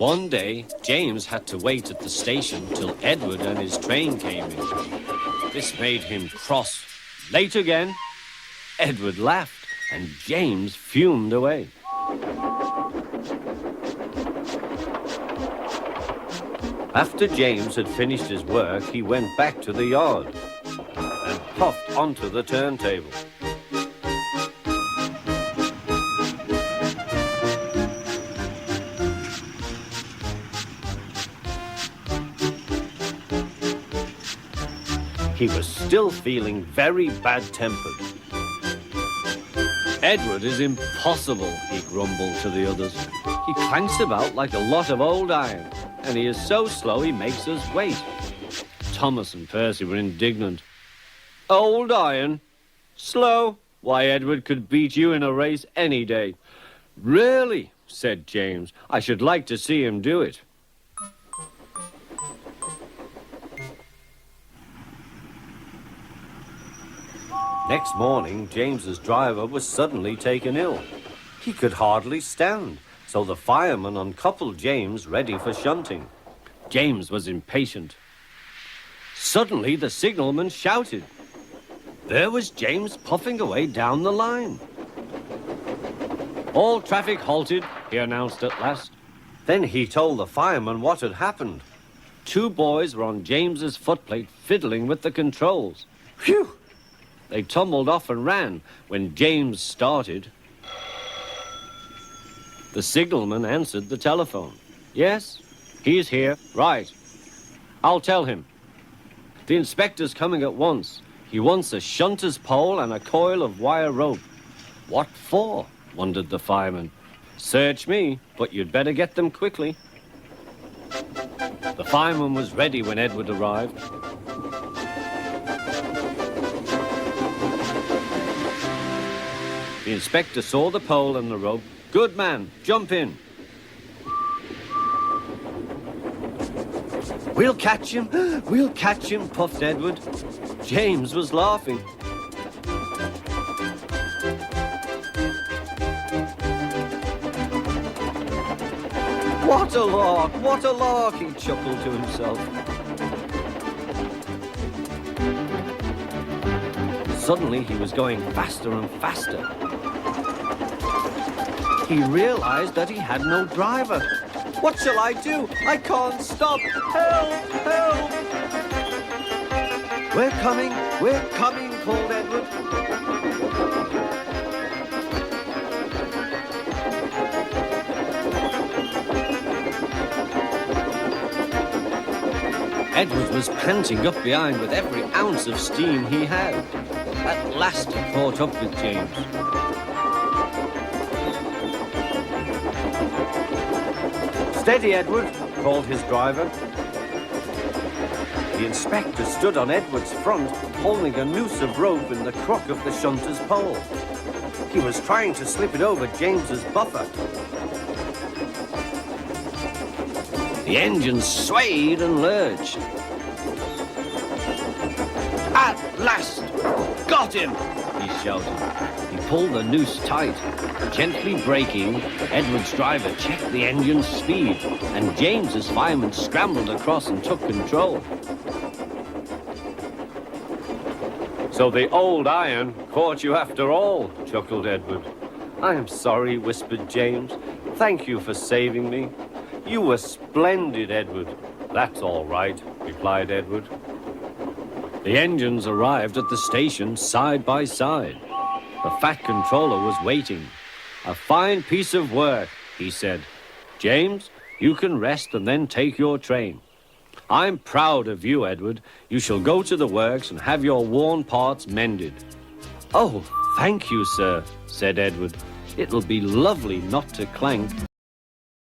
One day, James had to wait at the station till Edward and his train came in. This made him cross. Late again? Edward laughed, and James fumed away. After James had finished his work, he went back to the yard and puffed onto the turntable. He was still feeling very bad-tempered. Edward is impossible, he grumbled to the others. He clanks about like a lot of old iron, and he is so slow he makes us wait. Thomas and Percy were indignant. Old iron? Slow? Why, Edward could beat you in a race any day. Really, said James, I should like to see him do it. Next morning, James's driver was suddenly taken ill. He could hardly stand, so the fireman uncoupled James ready for shunting. James was impatient. Suddenly, the signalman shouted. There was James puffing away down the line. All traffic halted, he announced at last. Then he told the fireman what had happened. 2 boys were on James's footplate fiddling with the controls. Phew! They tumbled off and ran when James started. The signalman answered the telephone. Yes, he's here. Right. I'll tell him. The inspector's coming at once. He wants a shunter's pole and a coil of wire rope. What for? Wondered the fireman. Search me, but you'd better get them quickly. The fireman was ready when Edward arrived. The inspector saw the pole and the rope. Good man, jump in. We'll catch him, puffed Edward. James was laughing. What a lark, he chuckled to himself. Suddenly, he was going faster and faster. He realized that he had no driver. What shall I do? I can't stop. Help! Help! We're coming, called Edward. Edward was panting up behind with every ounce of steam he had. At last he caught up with James. Steady, Edward, called his driver. The inspector stood on Edward's front, holding a noose of rope in the crook of the shunter's pole. He was trying to slip it over James's buffer. The engine swayed and lurched. At last! Got him! He shouted. He pulled the noose tight. Gently braking, Edward's driver checked the engine's speed, and James's fireman scrambled across and took control. So the old iron caught you after all, chuckled Edward. I am sorry, whispered James. Thank you for saving me. You were splendid, Edward. That's all right, replied Edward. The engines arrived at the station side by side. The fat controller was waiting. A fine piece of work, he said. James, you can rest and then take your train. I'm proud of you, Edward. You shall go to the works and have your worn parts mended. Oh, thank you, sir, said Edward. It'll be lovely not to clank.